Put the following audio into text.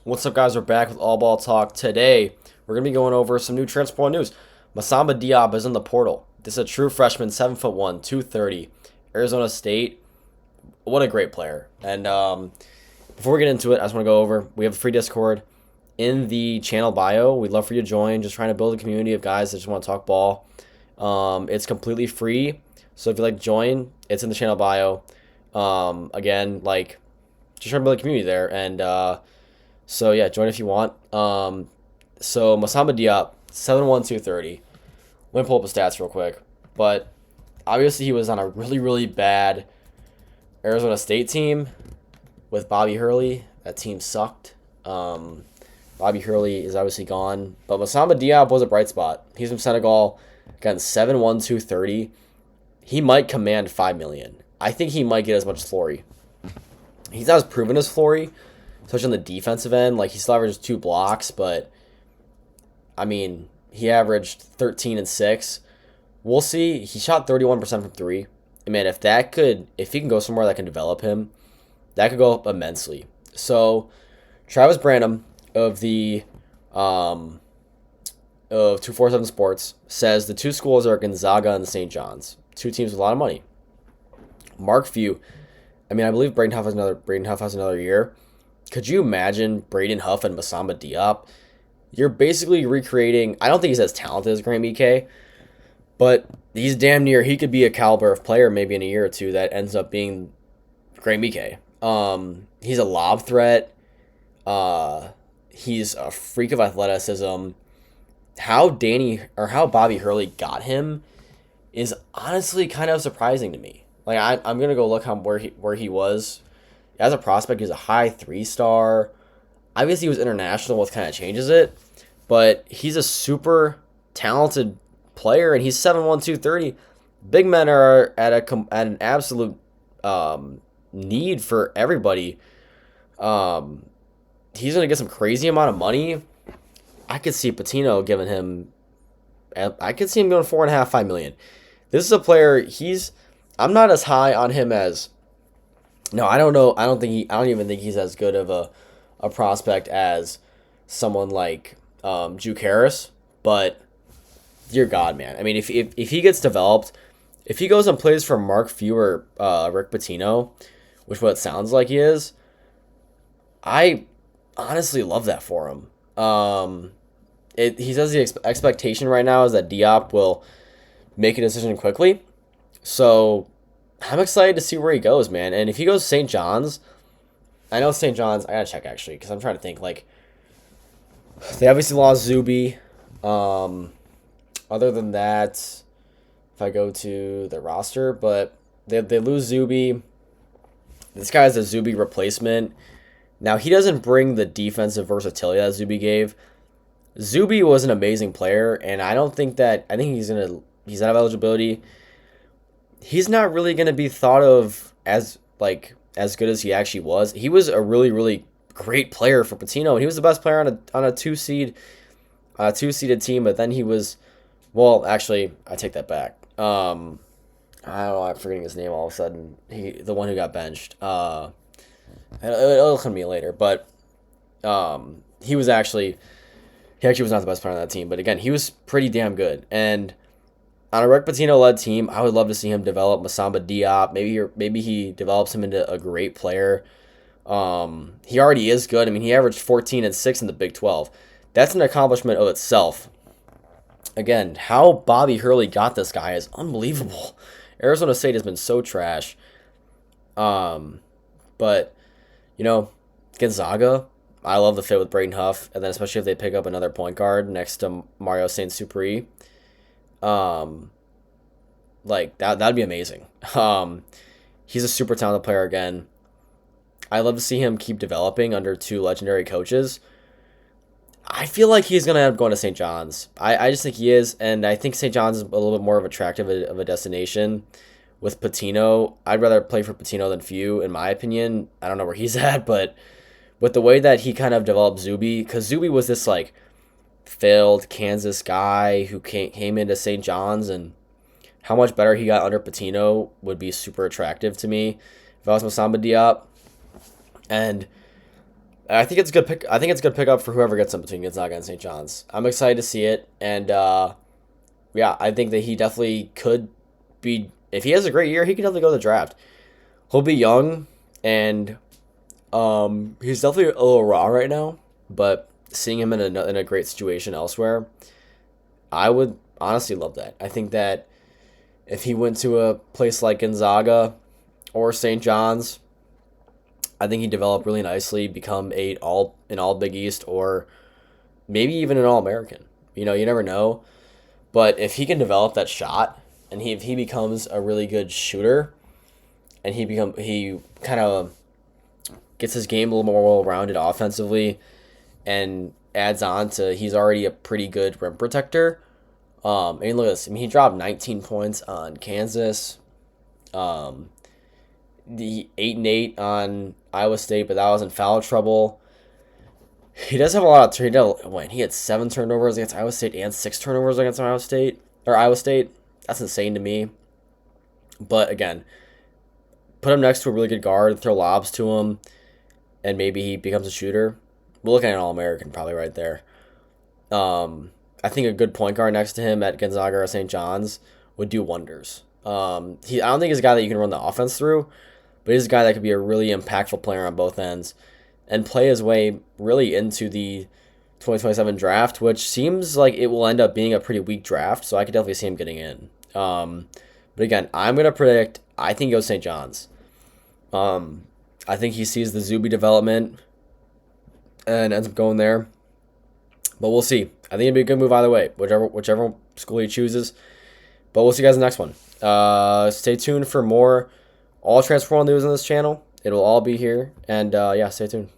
What's up, guys? We're back with All Ball Talk. Today, we're going to be going over some new transfer news. Massamba Diop is in the portal. This is a true freshman, 7'1", 230, Arizona State. What a great player. And before we get into it, I just want to go over, we have a free Discord in the channel bio. We'd love for you to join. Just trying to build a community of guys that just want to talk ball. It's completely free. So if you'd like to join, it's in the channel bio. Again, just trying to build a community there. And so yeah, join if you want. So Massamba Diop, 7'1", 230. Let me pull up his stats real quick. But obviously he was on a really, really bad Arizona State team with Bobby Hurley. That team sucked. Bobby Hurley is obviously gone. But Massamba Diop was a bright spot. He's from Senegal. Again, 7'1", 230. He might command $5 million. I think he might get as much as Flory. He's not as proven as Flory, especially on the defensive end. He still averages 2 blocks, but I mean, he averaged 13 and 6. We'll see. He shot 31% from 3. And man, if he can go somewhere that can develop him, that could go up immensely. So Travis Branham of 247 Sports says the two schools are Gonzaga and St. John's. Two teams with a lot of money. Mark Few, I believe Braden Huff has another year. Could you imagine Braden Huff and Massamba Diop? You're basically recreating. I don't think he's as talented as Graham Ike, but he's damn near. He could be a caliber of player maybe in a year or two that ends up being Graham Ike. He's a lob threat. He's a freak of athleticism. How Bobby Hurley got him is honestly kind of surprising to me. I'm gonna go look where he was as a prospect. He's a high 3-star. Obviously, he was international, which kind of changes it. But he's a super talented player, and he's 7'1", 230. Big men are at an absolute need for everybody. He's gonna get some crazy amount of money. I could see Patino giving him. I could see him going $4.5, $5 million. This is a player. I'm not as high on him as. No, I don't know. I don't even think he's as good of a prospect as someone like Juke Harris. But dear God, man. If he gets developed, if he goes and plays for Mark Few or Rick Pitino, which what it sounds like he is, I honestly love that for him. He says the expectation right now is that Diop will make a decision quickly. So I'm excited to see where he goes, man. And if he goes St. John's, I know St. John's, I gotta check actually, because I'm trying to think. They obviously lost Zuby. Other than that, if I go to the roster, but they lose Zuby. This guy's a Zuby replacement. Now, he doesn't bring the defensive versatility that Zuby gave. Zuby was an amazing player, and I think he's out of eligibility. He's not really going to be thought of as good as he actually was. He was a really, really great player for Patino, and he was the best player on a two-seeded team, but then he was, well, actually, I take that back. I don't know, I'm forgetting his name all of a sudden. The one who got benched. It'll come to me later, but he actually was not the best player on that team. But again, he was pretty damn good. And on a Rick Pitino-led team, I would love to see him develop Massamba Diop. Maybe he develops him into a great player. He already is good. He averaged 14 and 6 in the Big 12. That's an accomplishment of itself. Again, how Bobby Hurley got this guy is unbelievable. Arizona State has been so trash. But, Gonzaga, I love the fit with Braden Huff, and then especially if they pick up another point guard next to Mario Saint-Supri. That'd be amazing. He's a super talented player again. I love to see him keep developing under two legendary coaches. I feel like he's gonna end up going to St. John's. I just think he is, and I think St. John's is a little bit more of attractive of a destination. With Patino, I'd rather play for Patino than Few, in my opinion. I don't know where he's at, but with the way that he kind of developed Zuby, because Zuby was this failed Kansas guy who came into St. John's, and how much better he got under Patino would be super attractive to me if I was Massamba Diop. And I think it's a good pick. I think it's a good pickup for whoever gets him between Gonzaga and St. John's. I'm excited to see it, and yeah, I think that he definitely could be. If he has a great year, he can definitely go to the draft. He'll be young, and he's definitely a little raw right now. But seeing him in a great situation elsewhere, I would honestly love that. I think that if he went to a place like Gonzaga or St. John's, I think he'd develop really nicely, become an all Big East or maybe even an All American. You know, you never know. But if he can develop that shot and if he becomes a really good shooter and he kind of gets his game a little more well rounded offensively and adds on to he's already a pretty good rim protector. I mean, look at this. I mean, he dropped 19 points on Kansas. The 8-8 on Iowa State, but that was in foul trouble. He does have a lot of he had 7 turnovers against Iowa State and 6 turnovers against Iowa State. That's insane to me. But again, put him next to a really good guard, throw lobs to him, and maybe he becomes a shooter. We're looking at an All-American probably right there. I think a good point guard next to him at Gonzaga or St. John's would do wonders. I don't think he's a guy that you can run the offense through, but he's a guy that could be a really impactful player on both ends and play his way really into the 2027 draft, which seems like it will end up being a pretty weak draft, so I could definitely see him getting in. But again, I'm going to predict, I think he goes St. John's. I think he sees the Zuby development and ends up going there. But we'll see. I think it'd be a good move either way, whichever school he chooses. But we'll see you guys in the next one. Stay tuned for more all transfer news on this channel. It'll all be here. And yeah, stay tuned.